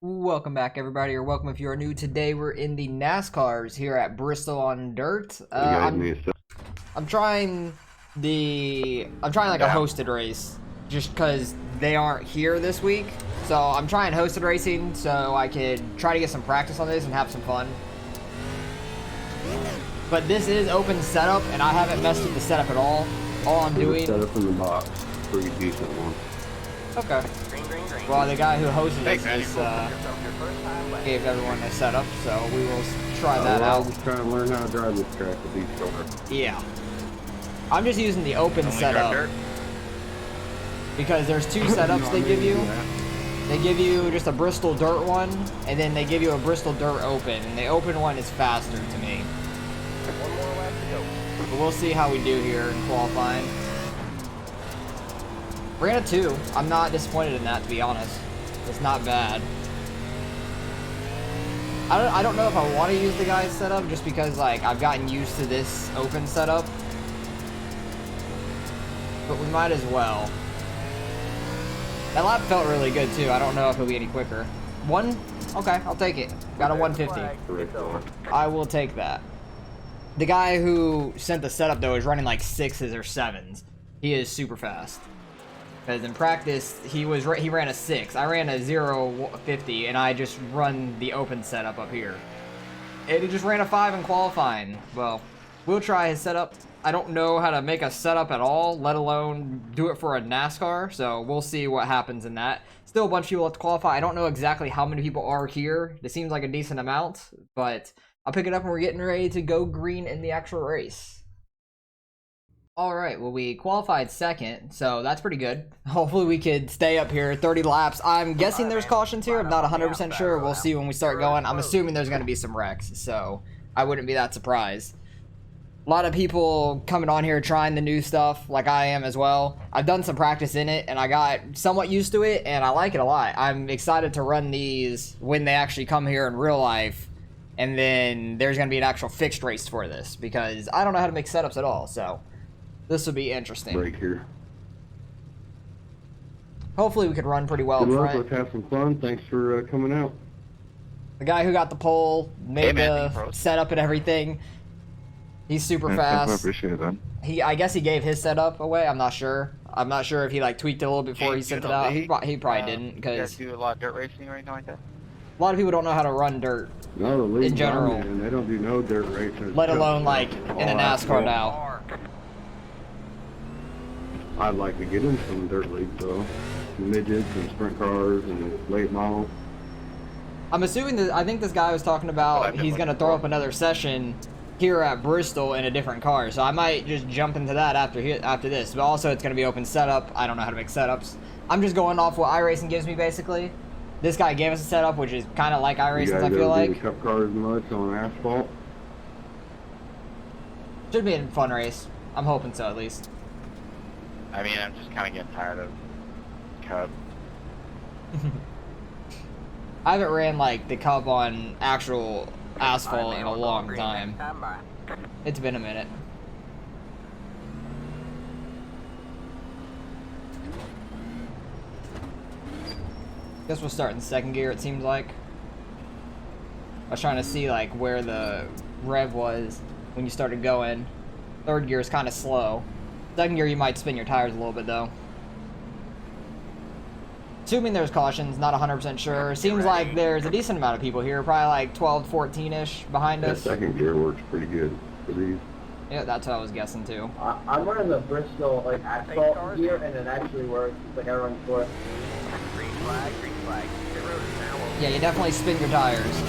Welcome back, everybody, or welcome if you're new. Today we're in the Nascars here at Bristol on dirt. I'm trying like a hosted race, just because they aren't here this week. So I'm trying hosted racing so I could try to get some practice on this and have some fun. But this is open setup, and I haven't messed with the setup at all. All I'm doing. Setup in the box, pretty decent one. Okay. Well, the guy who hosted this gave everyone a setup, so we will try that out. I'm just trying to learn how to drive this track with these cars. Yeah. I'm just using the open setup because there's two setups they give you. They give you just a Bristol dirt one, and then they give you a Bristol dirt open, and the open one is faster to me. One more lap to go. But we'll see how we do here in qualifying. Ran a 2. I'm not disappointed in that, to be honest. It's not bad. I don't know if I want to use the guy's setup just because like I've gotten used to this open setup. But we might as well. That lap felt really good too. I don't know if it'll be any quicker. One? Okay, I'll take it. Got a 150. I will take that. The guy who sent the setup though is running like 6s or 7s. He is super fast. Because in practice, he ran a 6. I ran a 0.50, and I just run the open setup up here. And he just ran a 5 in qualifying. Well, we'll try his setup. I don't know how to make a setup at all, let alone do it for a NASCAR. So we'll see what happens in that. Still a bunch of people have to qualify. I don't know exactly how many people are here. It seems like a decent amount, but I'll pick it up when we're getting ready to go green in the actual race. Alright, well we qualified second, so that's pretty good. Hopefully we could stay up here 30 laps. I'm guessing there's cautions here. I'm not 100% sure. We'll see when we start going. I'm assuming there's going to be some wrecks, so I wouldn't be that surprised. A lot of people coming on here trying the new stuff, like I am as well. I've done some practice in it, and I got somewhat used to it, and I like it a lot. I'm excited to run these when they actually come here in real life, and then there's going to be an actual fixed race for this, because I don't know how to make setups at all, so this will be interesting. Break here. Hopefully we could run pretty well up front. Let's have some fun. Thanks for coming out. The guy who got the pole, made the setup and everything. He's super fast. I appreciate that. I guess he gave his setup away. I'm not sure. I'm not sure if he like tweaked it a little before he sent it out. He probably didn't, because You guys do a lot of dirt racing or anything like that? a lot of people don't know how to run dirt No, the league in general, and they don't do no dirt racing. let alone like in a NASCAR now. I'd like to get in some dirt leagues though. Midgets and sprint cars and late models. I'm assuming that I think this guy was talking about he's gonna throw up another session here at Bristol in a different car, so I might just jump into that after this. But also it's gonna be open setup. I don't know how to make setups. I'm just going off what iRacing gives me basically. This guy gave us a setup which is kind of like iRacing. I feel like Cup cars much on asphalt. Should be a fun race. I'm hoping so at least. I mean, I'm just kind of getting tired of Cup. I haven't ran like the Cup on actual asphalt in a long time. It's been a minute. Guess we'll start in second gear, it seems like. I was trying to see like where the rev was when you started going. Third gear is kind of slow. Second gear you might spin your tires a little bit though. Assuming there's cautions, not 100% sure. Seems like there's a decent amount of people here, probably like 12, 14-ish behind us. Second gear works pretty good for these. Yeah, that's what I was guessing too. I'm running the Bristol like asphalt gear, and it actually works. It's like I run for. Green flag, green flag. Yeah, you definitely spin your tires.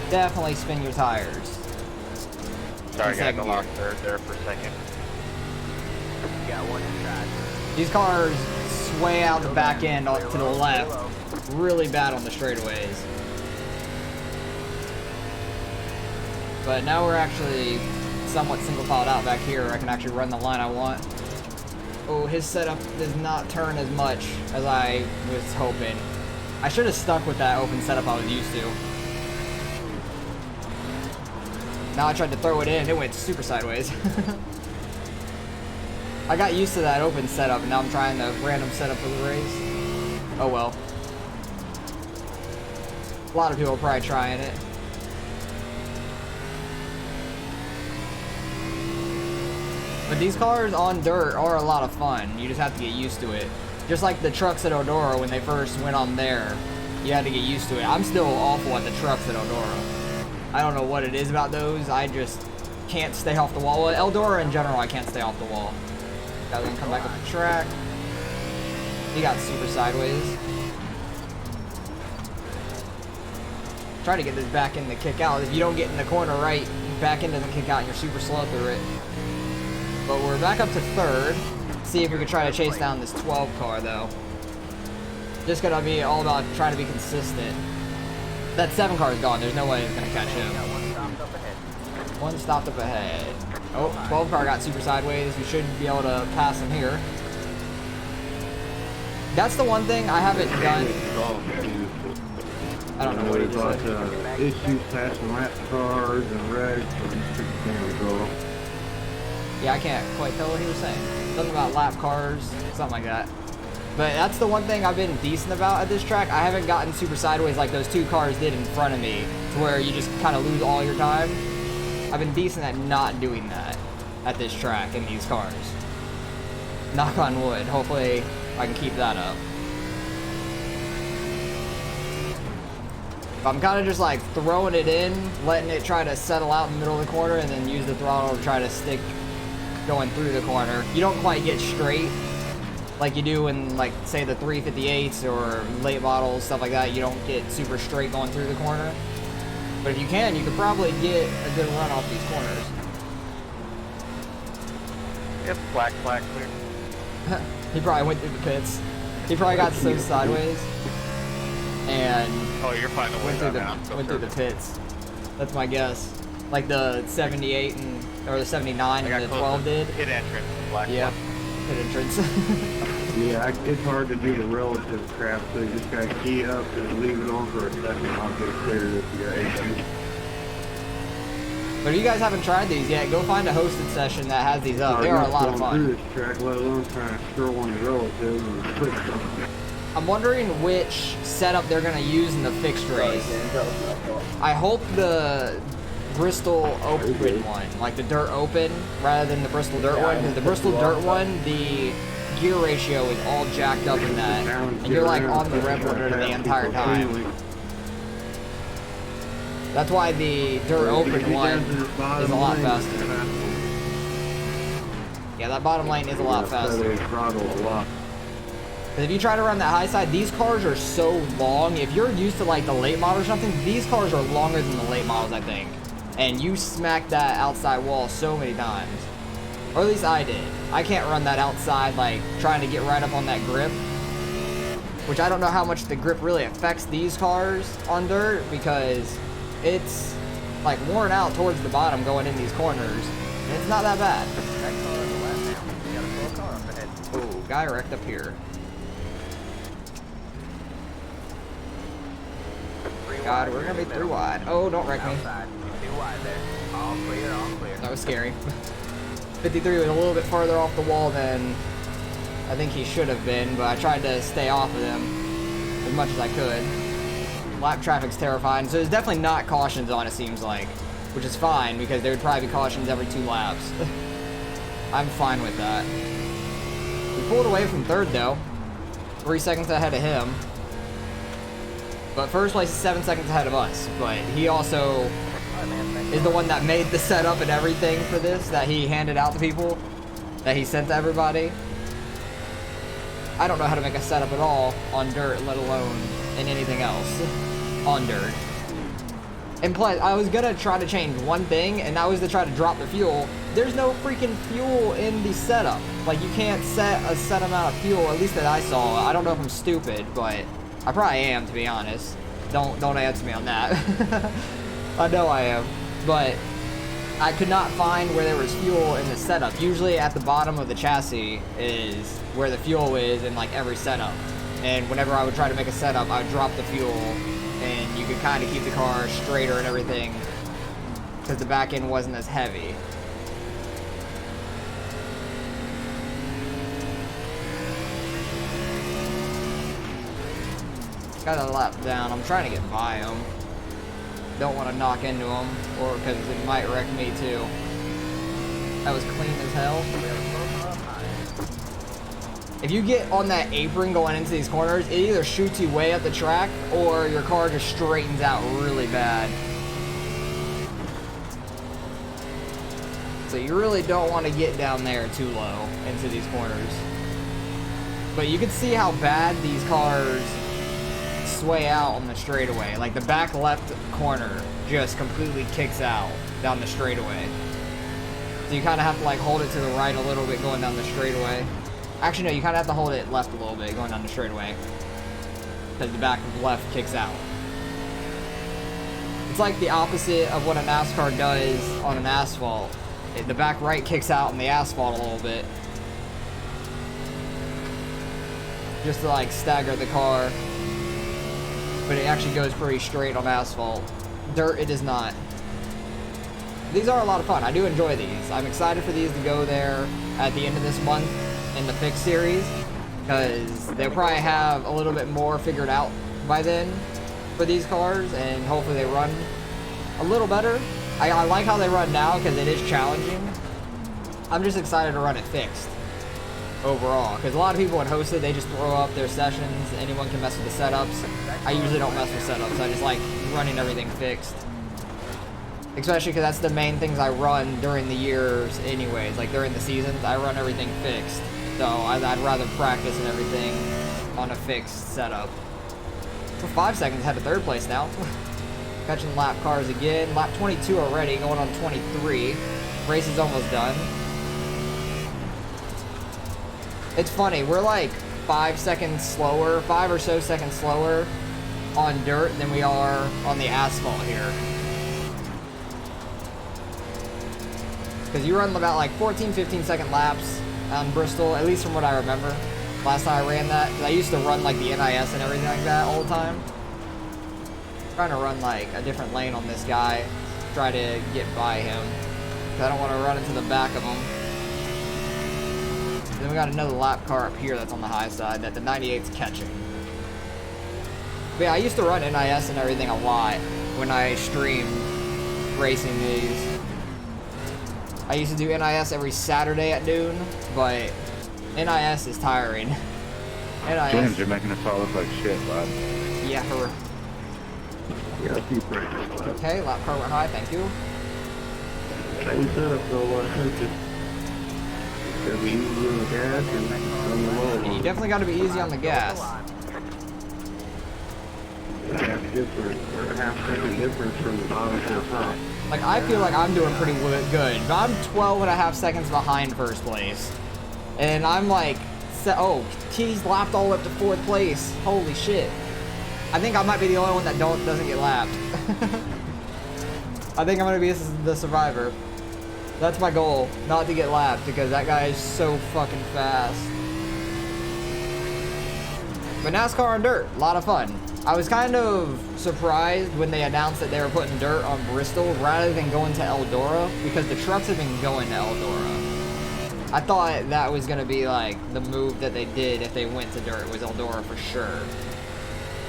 Definitely spin your tires. Sorry, guys, I lost third there for a second. You got one shot. These cars sway out the back end to the left. Really bad on the straightaways. But now we're actually somewhat single filed out back here. I can actually run the line I want. Oh, his setup does not turn as much as I was hoping. I should have stuck with that open setup I was used to. Now I tried to throw it in, it went super sideways. I got used to that open setup, and now I'm trying the random setup for the race. Oh well. A lot of people are probably trying it. But these cars on dirt are a lot of fun. You just have to get used to it. Just like the trucks at Eldora when they first went on there. You had to get used to it. I'm still awful at the trucks at Eldora. I don't know what it is about those. I just can't stay off the wall. Well, Eldora in general, I can't stay off the wall. Guys gonna come back up the track. He got super sideways. Try to get this back in the kick out. If you don't get in the corner right, back into the kick out, you're super slow through it. But we're back up to third. See if we can try to chase down this 12 car though. Just gonna be all about trying to be consistent. That 7 car is gone. There's no way it's gonna catch him. One stopped up ahead. Oh, 12 car got super sideways. We should be able to pass him here. That's the one thing I haven't done. I don't know what he just said. Issues passing lap cars and wrecks and Yeah, I can't quite tell what he was saying. Something about lap cars, something like that. But that's the one thing I've been decent about at this track. I haven't gotten super sideways like those 2 cars did in front of me, to where you just kind of lose all your time. I've been decent at not doing that at this track in these cars. Knock on wood. Hopefully I can keep that up. I'm kind of just like throwing it in, letting it try to settle out in the middle of the corner, and then use the throttle to try to stick going through the corner. You don't quite get straight like you do in, like, say the 358s or late models, stuff like that. You don't get super straight going through the corner. But if you can, you could probably get a good run off these corners. Yep, black, clear. He probably went through the pits. He probably got so sideways and You're fine. went through the pits. That's my guess. Like the 78 or the 79 and the 12 did. Pit entrance, black. Yeah, pit entrance. Yeah, it's hard to do the relative crap, so you just gotta key up and leave it on for a second. I'll get it cleared if you got issues. But if you guys haven't tried these yet, go find a hosted session that has these up. They are a lot of fun. Through this track, let alone trying to scroll on the relative and click something. I'm wondering which setup they're gonna use in the fixed race. I hope the Bristol Open one, like the Dirt Open, rather than the Bristol Dirt one. Because the Bristol Dirt one, the gear ratio is all jacked up in that, and you're like on the rev limiter the entire time. That's why the Dirt Open one is a lot faster. Yeah, that bottom lane is a lot faster. If you try to run that high side, these cars are so long. If you're used to like the late model or something, these cars are longer than the late models, I think. And you smack that outside wall so many times. Or at least I did. I can't run that outside, like trying to get right up on that grip. Which I don't know how much the grip really affects these cars on dirt, because it's like worn out towards the bottom going in these corners. And it's not that bad. Oh, guy wrecked up here. God, we're gonna be 3 wide. Oh, don't wreck me. That was scary. 53 was a little bit farther off the wall than I think he should have been, but I tried to stay off of him as much as I could. Lap traffic's terrifying, so there's definitely not cautions on, it seems like, which is fine because there would probably be cautions every 2 laps. I'm fine with that. We pulled away from third though, 3 seconds ahead of him. But first place is 7 seconds ahead of us, but he also is the one that made the setup and everything for this, that he handed out to people, that he sent to everybody. I don't know how to make a setup at all on dirt, let alone in anything else on dirt. And plus, I was gonna try to change one thing, and that was to try to drop the fuel. There's no freaking fuel in the setup. Like, you can't set a set amount of fuel, at least that I saw. I don't know if I'm stupid, but I probably am, to be honest. Don't answer me on that. I know I am. But I could not find where there was fuel in the setup. Usually at the bottom of the chassis is where the fuel is in like every setup. And whenever I would try to make a setup, I would drop the fuel, and you could kind of keep the car straighter and everything because the back end wasn't as heavy. Got a lap down. I'm trying to get by him. Don't want to knock into him, or because it might wreck me too. That was clean as hell. If you get on that apron going into these corners, it either shoots you way up the track, or your car just straightens out really bad. So you really don't want to get down there too low into these corners. But you can see how bad these cars sway out on the straightaway. Like the back left corner just completely kicks out down the straightaway. So you kind of have to like hold it to the right a little bit going down the straightaway. Actually, no, you kind of have to hold it left a little bit going down the straightaway. Because the back left kicks out. It's like the opposite of what a NASCAR does on an asphalt. The back right kicks out on the asphalt a little bit. Just to like stagger the car. But it actually goes pretty straight on asphalt. Dirt, it is not. These are a lot of fun. I do enjoy these. I'm excited for these to go there at the end of this month in the Fix series. Because they'll probably have a little bit more figured out by then for these cars. And hopefully they run a little better. I like how they run now because it is challenging. I'm just excited to run it fixed overall, because a lot of people in hosted, they just throw up their sessions. Anyone can mess with the setups. I usually don't mess with setups. I just like running everything fixed, especially because that's the main things I run during the years anyways. Like during the seasons, I run everything fixed, so I'd rather practice and everything on a fixed setup. We're 5 seconds ahead of third place now. Catching lap cars again. Lap 22 already, going on 23. Race is almost done. It's funny, we're like 5 seconds slower, 5 or so seconds slower on dirt than we are on the asphalt here. Because you run about like 14, 15 second laps on Bristol, at least from what I remember. Last time I ran that, because I used to run like the NIS and everything like that all the time. Trying to run like a different lane on this guy, try to get by him. I don't want to run into the back of him. Then we got another lap car up here that's on the high side that the 98's catching. But yeah, I used to run NIS and everything a lot when I streamed racing these. I used to do NIS every Saturday at noon, but NIS is tiring. NIS. James, you're making us all look like shit, bud. Yeah, her. Yeah, keep right. Okay, lap car went high, thank you. Same setup though, just gotta be easy on the gas and on the low. Yeah, you definitely gotta be easy on the gas. Gas difference, or a half-second difference from the bottom to the top. Like, I feel like I'm doing pretty good, but I'm 12.5 seconds behind first place. And I'm like, oh, T's lapped all the way up to 4th place. Holy shit. I think I might be the only one that doesn't get lapped. I think I'm gonna be the survivor. That's my goal, not to get lapped, because that guy is so fucking fast. But NASCAR on dirt, a lot of fun. I was kind of surprised when they announced that they were putting dirt on Bristol rather than going to Eldora, because the trucks have been going to Eldora. I thought that was gonna be like the move that they did if they went to dirt, was Eldora for sure.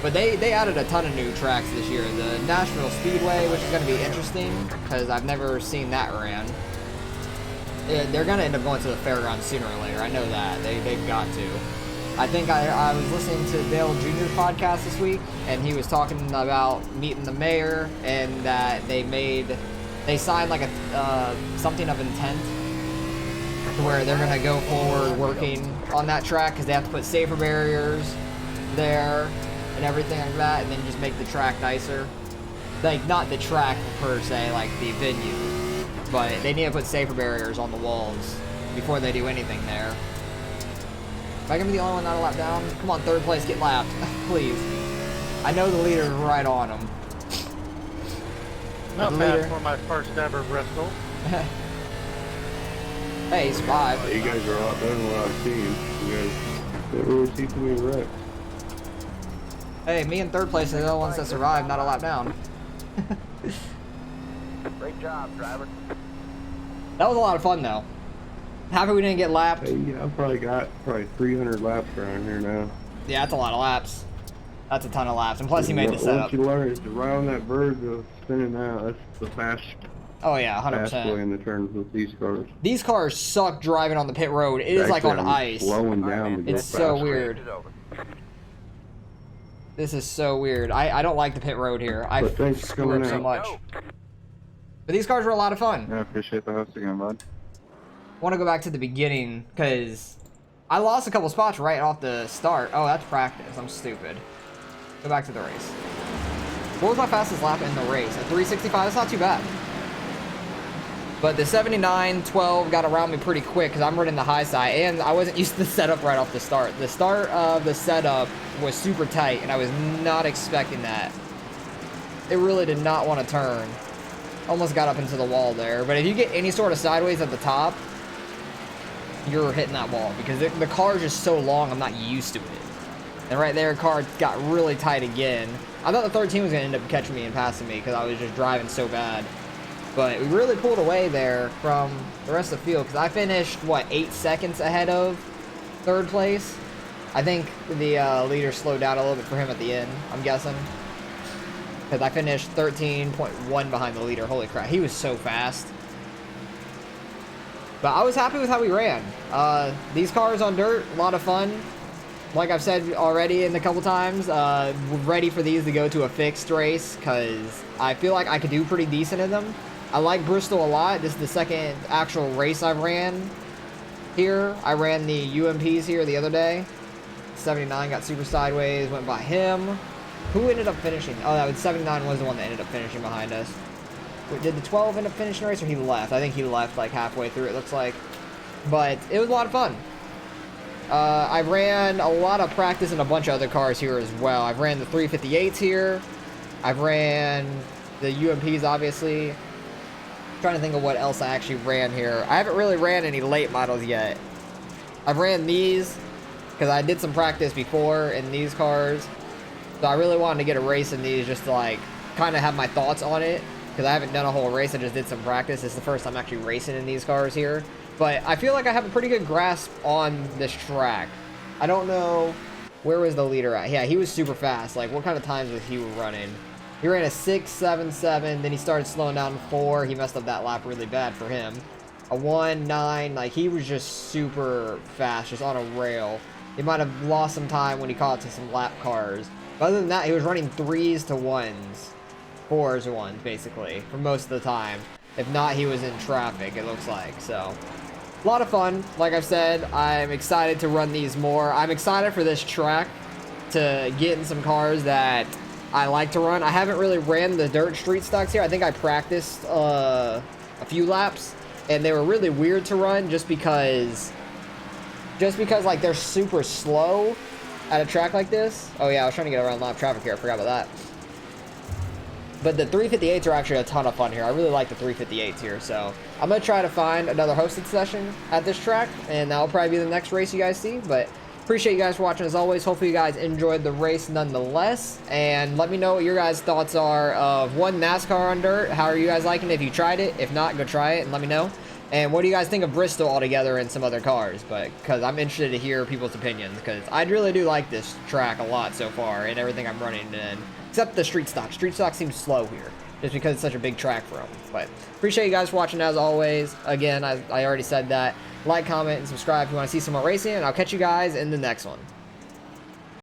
But they added a ton of new tracks this year. The Nashville Speedway, which is going to be interesting, because I've never seen that ran. They're going to end up going to the fairgrounds sooner or later. I know that. They've got to. I think I was listening to Dale Jr.'s podcast this week, and he was talking about meeting the mayor, and that they signed like a something of intent to where they're going to go forward working on that track, because they have to put safer barriers there and everything like that, and then just make the track nicer. Like, not the track per se, like the venue, but they need to put safer barriers on the walls before they do anything there. Am I gonna be the only one not a lap down? Come on, 3rd place, get lapped, please. I know the leader's right on him. Not bad for my first ever Bristol. Hey, he's 5. You guys are a lot better than what I've seen. You guys never really see too many wrecks. Hey, me in 3rd place are the only ones that survived, not a lap down. Great job, driver. That was a lot of fun, though. Happy we didn't get lapped. Hey, yeah, I've probably got 300 laps around here now. Yeah, that's a lot of laps. That's a ton of laps, and plus he made the setup. Once you learn is to ride on that verge of spinning out, that's the fast. Oh yeah, 100%. Fast way in the turns with these cars. These cars suck driving on the pit road. It is like on ice. Slowing down to go It's so faster. weird. This is so weird. I don't like the pit road here. I screw up so much. But these cars were a lot of fun. Yeah, I appreciate the host again, bud. I want to go back to the beginning because I lost a couple spots right off the start. Oh, that's practice. I'm stupid. Go back to the race. What was my fastest lap in the race? A 365? That's not too bad. But the 79-12 got around me pretty quick because I'm running the high side, and I wasn't used to the setup right off the start. The start of the setup was super tight, and I was not expecting that. It really did not want to turn. Almost got up into the wall there. But if you get any sort of sideways at the top, you're hitting that wall because the car is just so long, I'm not used to it. And right there, car got really tight again. I thought the 13 was going to end up catching me and passing me because I was just driving so bad. But we really pulled away there from the rest of the field because I finished, what, 8 seconds ahead of third place? I think the leader slowed down a little bit for him at the end, I'm guessing. Because I finished 13.1 behind the leader. Holy crap, he was so fast. But I was happy with how we ran. These cars on dirt, a lot of fun. Like I've said already in a couple times, ready for these to go to a fixed race because I feel like I could do pretty decent in them. I like Bristol a lot. This is the second actual race I've ran here. I ran the UMPs here the other day. 79 got super sideways, went by him. Who ended up finishing? Oh, that was 79 was the one that ended up finishing behind us. Did the 12 end up finishing the race, or he left? I think he left like halfway through, it looks like. But it was a lot of fun. I ran a lot of practice in a bunch of other cars here as well. I've ran the 358s here. I've ran the UMPs, obviously. I'm trying to think of what else I actually ran here. I haven't really ran any late models yet. I've ran these because I did some practice before in these cars. So I really wanted to get a race in these just to like kind of have my thoughts on it. Because I haven't done a whole race, I just did some practice. This is the first time actually racing in these cars here. But I feel like I have a pretty good grasp on this track. I don't know, where was the leader at? Yeah, he was super fast. Like, what kind of times was he running? He ran a 6.77, then he started slowing down to 4. He messed up that lap really bad for him. A 1.9, like, he was just super fast, just on a rail. He might have lost some time when he caught to some lap cars. But other than that, he was running 3s to 1s. 4s to 1s, basically, for most of the time. If not, he was in traffic, it looks like, so. A lot of fun. Like I've said, I'm excited to run these more. I'm excited for this track to get in some cars that I like to run. I haven't really ran the dirt street stocks here. I think I practiced a few laps, and they were really weird to run just because like they're super slow at a track like this. Oh yeah, I was trying to get around lap traffic here. I forgot about that. But the 358s are actually a ton of fun here. I really like the 358s here, so I'm going to try to find another hosted session at this track, and that'll probably be the next race you guys see. But appreciate you guys watching as always. Hopefully you guys enjoyed the race nonetheless, and let me know what your guys' thoughts are of one NASCAR on dirt. How are you guys liking it? If you tried it, if not, go try it and let me know. And what do you guys think of Bristol altogether and some other cars? But because I'm interested to hear people's opinions, because I really do like this track a lot so far and everything I'm running in. Except the street stock. Street stock seems slow here, just because it's such a big track for them. But appreciate you guys watching as always. Again, I already said that. Like, comment, and subscribe if you want to see some more racing, and I'll catch you guys in the next one.